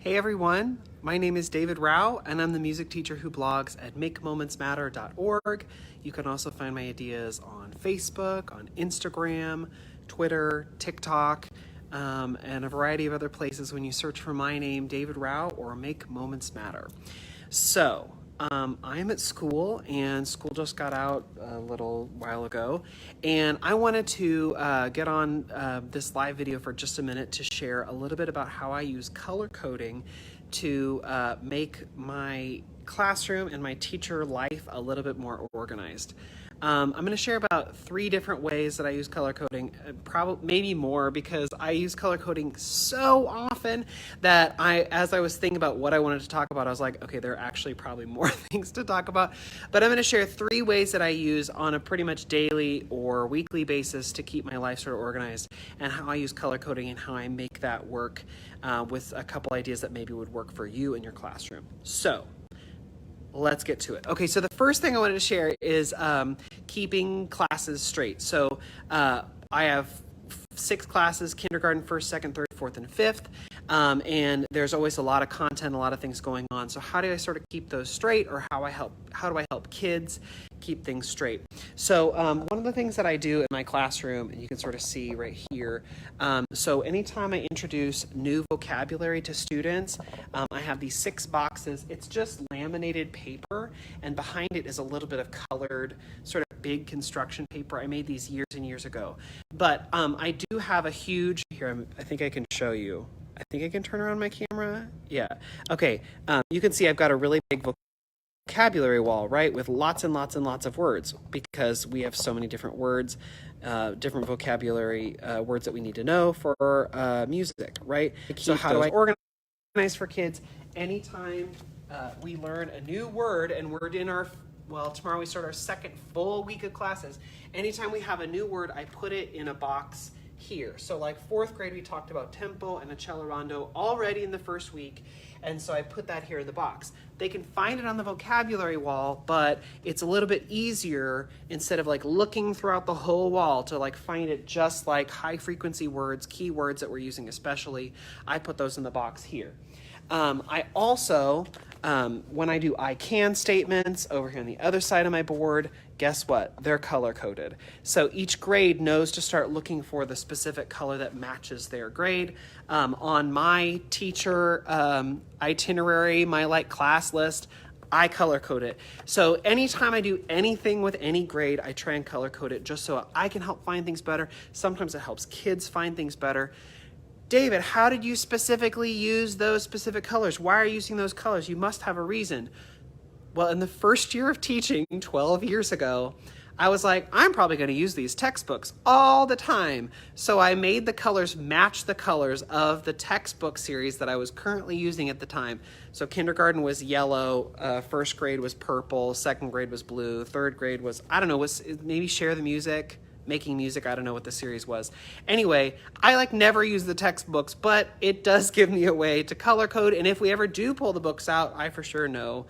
Hey everyone, my name is David Rao and I'm the music teacher who blogs at makemomentsmatter.org. You can also find my ideas on Facebook, on Instagram, Twitter, TikTok, and a variety of other places when you search for my name, David Rao, or Make Moments Matter. So, I'm at school, and school just got out a little while ago, and I wanted to get on this live video for just a minute to share a little bit about how I use color coding to make my classroom and my teacher life a little bit more organized. I'm going to share about 3 different ways that I use color coding, probably maybe more, because I use color coding so often that as I was thinking about what I wanted to talk about, I was like, okay, there are actually probably more things to talk about, but I'm going to share 3 ways that I use on a pretty much daily or weekly basis to keep my life sort of organized, and how I use color coding and how I make that work with a couple ideas that maybe would work for you in your classroom. So, let's get to it. Okay, so the first thing I wanted to share is keeping classes straight. So I have 6 classes: kindergarten, 1st, 2nd, 3rd, 4th, and 5th. And there's always a lot of content, a lot of things going on. So how do I sort of keep those straight, or how do I help kids keep things straight? So one of the things that I do in my classroom, and you can sort of see right here, so anytime I introduce new vocabulary to students, I have these 6 boxes. It's just laminated paper, and behind it is a little bit of colored, sort of big construction paper. I made these years and years ago. But I do have a huge, here, I think I can show you. I think I can turn around my camera. Yeah. Okay. You can see I've got a really big vocabulary wall, right, with lots and lots and lots of words, because we have so many different words, different vocabulary words that we need to know for music, right? So how do I organize for kids? Anytime we learn a new word, and we're in our, well, tomorrow we start our 2nd full week of classes. Anytime we have a new word, I put it in a box here. So like 4th grade, we talked about tempo and accelerando already in the first week, and so I put that here in the box. They can find it on the vocabulary wall, but it's a little bit easier, instead of like looking throughout the whole wall, to like find it just like high frequency words, keywords that we're using especially. I put those in the box here. I also, when I do I can statements over here on the other side of my board, guess what? They're color coded. So each grade knows to start looking for the specific color that matches their grade. On my teacher itinerary, my like class list, I color code it. So anytime I do anything with any grade, I try and color code it just so I can help find things better. Sometimes it helps kids find things better. David, how did you specifically use those specific colors? Why are you using those colors? You must have a reason. Well, in the first year of teaching 12 years ago, I was like, I'm probably going to use these textbooks all the time. So I made the colors match the colors of the textbook series that I was currently using at the time. So kindergarten was yellow, 1st grade was purple, 2nd grade was blue, 3rd grade was, I don't know, was maybe Share the Music, Making Music, I don't know what the series was. Anyway, I like never use the textbooks, but it does give me a way to color code, and if we ever do pull the books out, I for sure know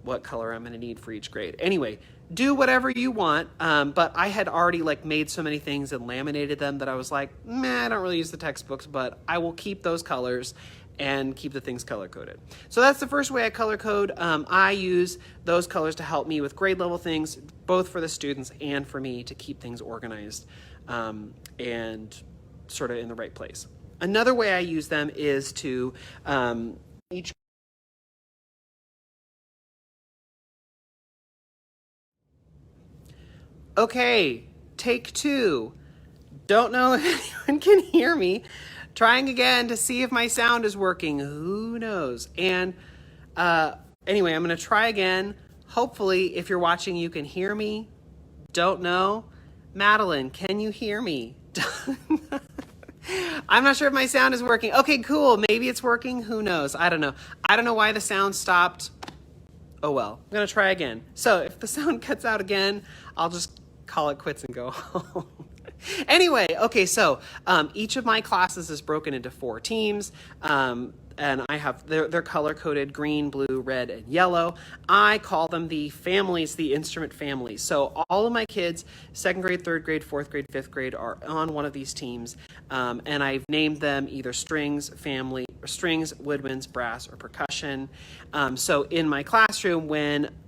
what color I'm going to need for each grade. Anyway, do whatever you want, but I had already like made so many things and laminated them that I was like, I don't really use the textbooks, but I will keep those colors and keep the things color coded. So that's the first way I color code. I use those colors to help me with grade level things, both for the students and for me, to keep things organized and sort of in the right place. Another way I use them is to each. Okay, take 2. Don't know if anyone can hear me. Trying again to see if my sound is working. Who knows? And anyway, I'm going to try again. Hopefully, if you're watching, you can hear me. Don't know. Madeline, can you hear me? I'm not sure if my sound is working. Okay, cool. Maybe it's working. Who knows? I don't know. I don't know why the sound stopped. Oh well. I'm going to try again. So if the sound cuts out again, I'll just call it quits and go home. Anyway, okay, so each of my classes is broken into 4 teams, and I have, they're color-coded: green, blue, red, and yellow. I call them the families, the instrument families. So all of my kids, 2nd grade, 3rd grade, 4th grade, 5th grade, are on one of these teams, and I've named them either strings, family, strings, woodwinds, brass, or percussion. So in my classroom,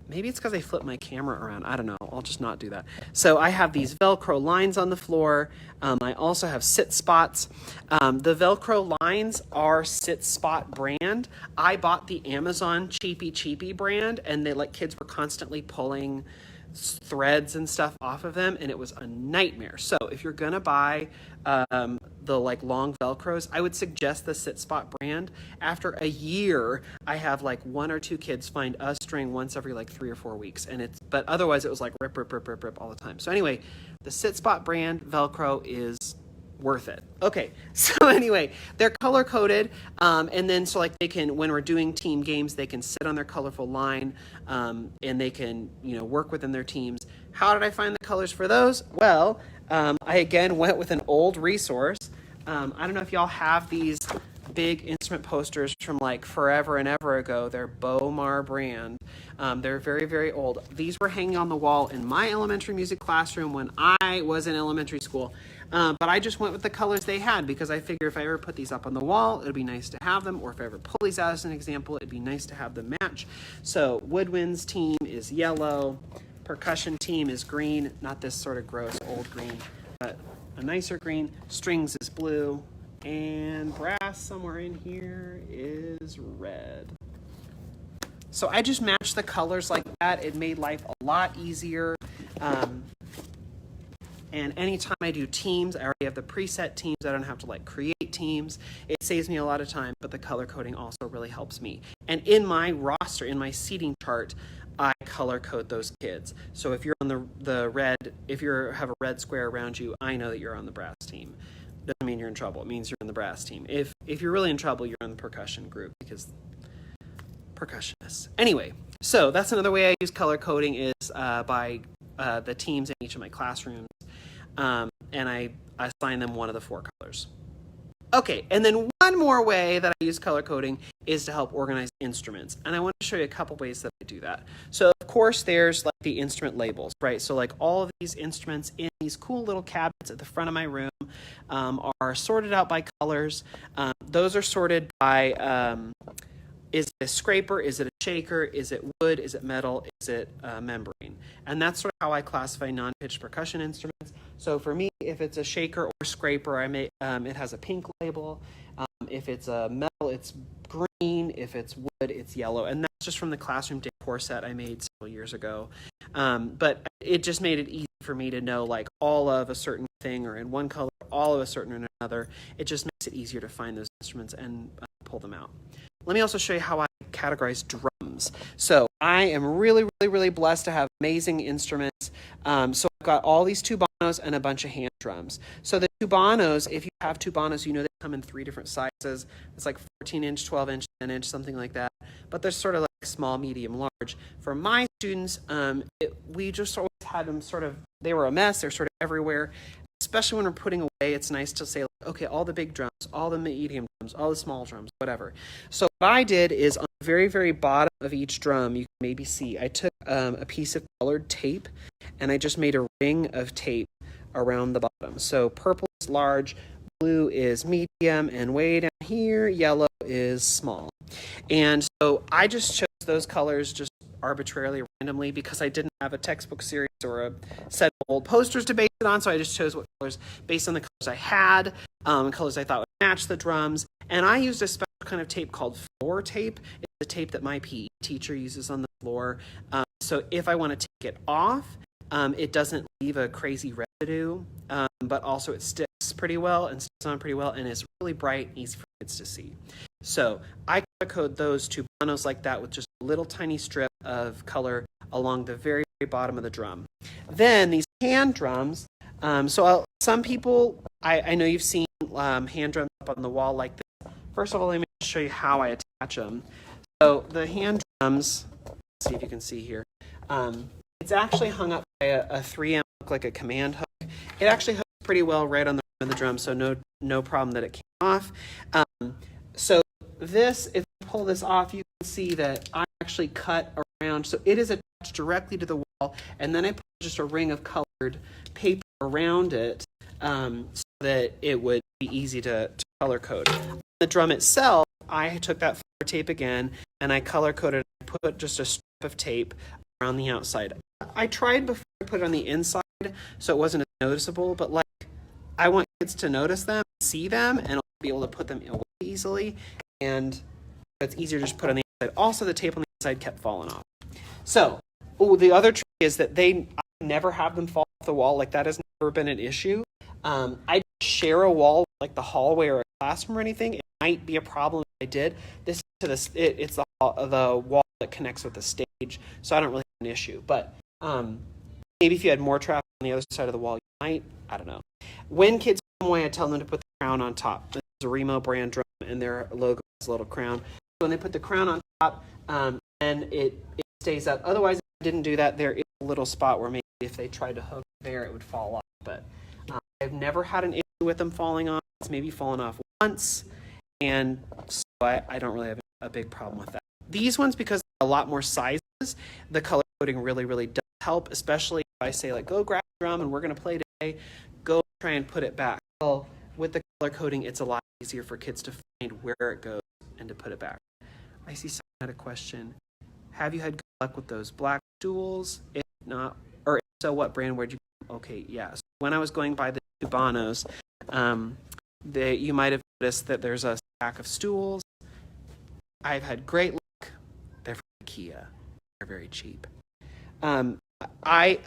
maybe it's because I flipped my camera around. I don't know. I'll just not do that. So I have these Velcro lines on the floor. I also have sit spots. The Velcro lines are Sit Spot brand. I bought the Amazon Cheapy brand, and kids were constantly pulling threads and stuff off of them, and it was a nightmare. So if you're gonna buy the long Velcros, I would suggest the Sit Spot brand. After a year, I have 1 or 2 kids find a string once every 3 or 4 weeks, but otherwise it was rip all the time. So anyway, the Sit Spot brand Velcro is worth it. Okay, so anyway, they're color coded, and then they can, when we're doing team games, they can sit on their colorful line, and they can work within their teams. How did I find the colors for those? Well, I again went with an old resource. I don't know if y'all have these big instrument posters from forever and ever ago. They're Bomar brand. They're very, very old. These were hanging on the wall in my elementary music classroom when I was in elementary school. But I just went with the colors they had because I figure if I ever put these up on the wall, it would be nice to have them. Or if I ever pull these out as an example, it'd be nice to have them match. So woodwinds team is yellow. Percussion team is green. Not this sort of gross old green, but a nicer green. Strings is blue. And brass somewhere in here is red. So I just matched the colors like that. It made life a lot easier. And anytime I do teams, I already have the preset teams. I don't have to create teams. It saves me a lot of time, but the color coding also really helps me. And in my roster, in my seating chart, I color code those kids. So if you're on the red, if you have a red square around you, I know that you're on the brass team. Doesn't mean you're in trouble. It means you're in the brass team. If you're really in trouble, you're in the percussion group because percussionists. Anyway, so that's another way I use color coding is by the teams in each of my classrooms. And I assign them one of the 4 colors. Okay, and then one more way that I use color coding is to help organize instruments. And I want to show you a couple ways that I do that. So of course there's the instrument labels, right? So all of these instruments in these cool little cabinets at the front of my room are sorted out by colors. Those are sorted by, is it a scraper? Is it a shaker? Is it wood? Is it metal? Is it membrane? And that's sort of how I classify non-pitched percussion instruments. So for me, if it's a shaker or scraper, it has a pink label. If it's a metal, it's green. If it's wood, it's yellow. And that's just from the classroom decor set I made several years ago. But it just made it easy for me to know all of a certain thing or in one color, all of a certain or another. It just makes it easier to find those instruments and pull them out. Let me also show you how I categorize drums. So I am really, really, really blessed to have amazing instruments. So I've got all these tubanos and a bunch of hand drums. So the tubanos, if you have tubanos, they come in 3 different sizes. It's 14-inch, 12-inch, 10-inch, something like that. But they're sort of small, medium, large. For my students, we just always had them they were a mess. They're sort of everywhere. Especially when we're putting away, it's nice to say, okay, all the big drums, all the medium drums, all the small drums, whatever. So what I did is on the very, very bottom of each drum, you can maybe see, I took a piece of colored tape and I just made a ring of tape around the bottom. So purple is large, blue is medium, and way down here, yellow is small. And so I just chose those colors just arbitrarily, randomly, because I didn't have a textbook series or a set of old posters to base it on, so I just chose what colors based on the colors I had, colors I thought would match the drums. And I used a special kind of tape called floor tape. It's the tape that my PE teacher uses on the floor. So if I want to take it off, it doesn't leave a crazy residue, but also it sticks pretty well and sticks on pretty well, and it's really bright and easy for kids to see. So I color code those tubanos like that with just a little tiny strip of color along the very, very bottom of the drum. Then these hand drums, some people, I know you've seen hand drums up on the wall like this. First of all, let me show you how I attach them. So the hand drums, let's see if you can see here. It's actually hung up by a 3M hook, like a command hook. It actually hooks pretty well right on the rim of the drum, so no problem that it came off. So this, if you pull this off, you can see that I actually cut around. So it is attached directly to the wall, and then I put just a ring of colored paper around it so that it would be easy to color code. On the drum itself, I took that flare tape again and I color coded. I put just a strip of tape around the outside. I tried before I put it on the inside so it wasn't as noticeable, but like I want kids to notice them, see them, and I'll be able to put them away easily. And it's easier to just put on the inside. Also, the tape on the inside kept falling off. So, the other trick is that I never have them fall off the wall. Like that has never been an issue. I share a wall like the hallway or a classroom or anything. It might be a problem if I did. It's the wall that connects with the stage, so I don't really have an issue. But maybe if you had more traffic on the other side of the wall, you might. I don't know. When kids come away, I tell them to put the crown on top. This is a Remo brand drum, and their logo is a little crown. So when they put the crown on top, and it stays up. Otherwise, if I didn't do that, there is a little spot where maybe if they tried to hook there, it would fall off. But I've never had an issue with them falling off. It's maybe fallen off once, and so I don't really have a big problem with that. These ones, because they're a lot more sizes, the color coding really, really does help, especially if I say, like, go grab a drum and we're going to play today, go try and put it back. Well, with the color coding, it's a lot easier for kids to find where it goes and to put it back. I see someone had a question. Have you had good luck with those black stools? If not, or if so, what brand would you? Okay, yeah. So when I was going by the Cubanos, you might have noticed that there's a stack of stools. I've had great luck. They're from IKEA. They're very cheap. I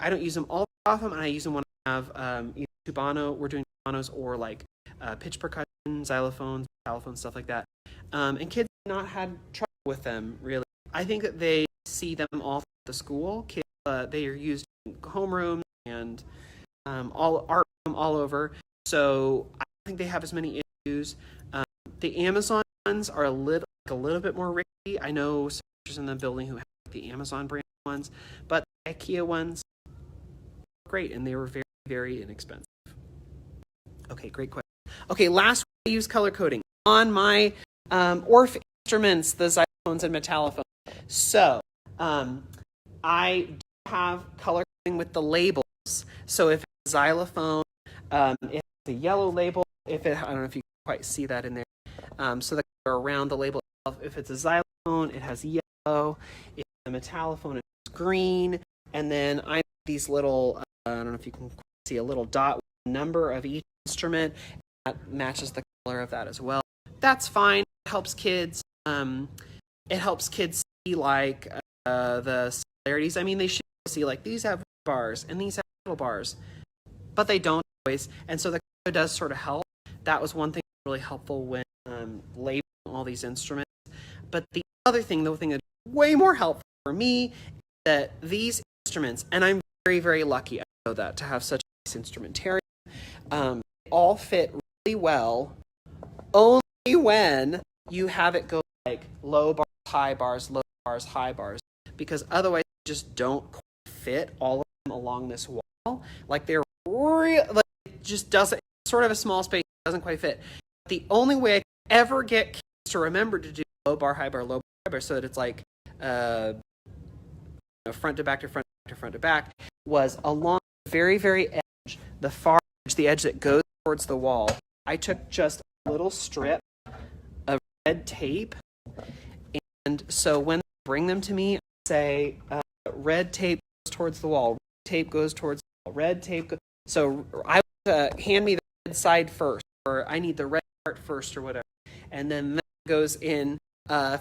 don't use them all that often, and I use them when I have either Cubano, we're doing Cubanos, or like pitch percussion, xylophones, stuff like that. And kids have not had trouble with them, really. I think that they see them all at the school. Kids, they are used in homeroom and all art room all over. So I don't think they have as many issues. The Amazon ones are a little bit more risky. I know some teachers in the building who have the Amazon brand ones, but the IKEA ones were great, and they were very, very inexpensive. Okay, great question. Okay, last week I used color coding on my Orff instruments, the xylophones and metallophones. So I do have color coding with the labels. So if it's a xylophone, if it's a yellow label, I don't know if you can quite see that in there. So the color around the label itself. If it's a xylophone, it has yellow. If it's a metallophone, it's green. And then I have these little, I don't know if you can see a little dot with the number of each instrument. That matches the color of that as well. That's fine. It helps kids. See like the similarities. I mean, they should see like these have bars and these have little bars, but they don't always. And so the color does sort of help. That was one thing really helpful when labeling all these instruments. But the thing that's way more helpful for me is that these instruments, and I'm very, very lucky, I know that, to have such a nice instrumentarium, they all fit really well only when you have it go like low bars, high bars, low bars, high bars, because otherwise they just don't quite fit all of them along this wall. Like they're it just doesn't, sort of a small space, doesn't quite fit. The only way I can ever get kids to remember to do low bar, high bar, low bar, high bar, so that it's like front to back to front to front to back, was along the very, very edge, the far edge, the edge that goes towards the wall. I took just a little strip of red tape, and so when they bring them to me, I say, red tape goes towards the wall, red tape goes towards the wall, red tape goes. So I hand me the red side first, or I need the red part first, or whatever, and then that goes in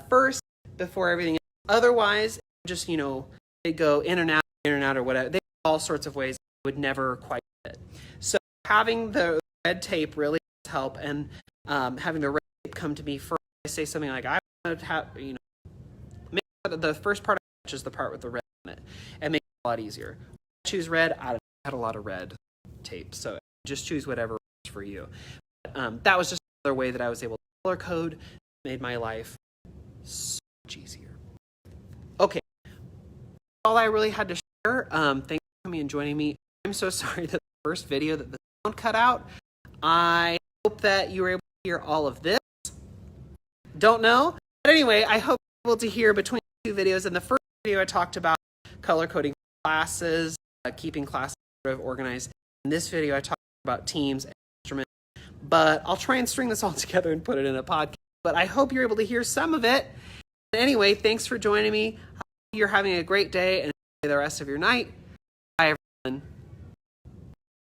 first before everything else. Otherwise, just they go in and out, or whatever. They have all sorts of ways it would never quite fit. So having the red tape really does help, and having the red tape come to me first. I say something like, I want to have, make sure the first part I touch is the part with the red on it, and make it a lot easier. I choose red. I had a lot of red tape, so just choose whatever works for you. But, that was just another way that I was able to color code. Made my life so much easier. Okay, all I really had to share. Thanks for coming and joining me. I'm so sorry that the first video that the sound cut out. I hope that you were able to hear all of this. Don't know, but anyway, I hope you're able to hear between the two videos. In the first video, I talked about color coding classes, keeping classes sort of organized. In this video, I talked about teams and instruments, but I'll try and string this all together and put it in a podcast but I hope you're able to hear some of it. Anyway, thanks for joining me. I hope you're having a great day and enjoy the rest of your night. Bye, everyone.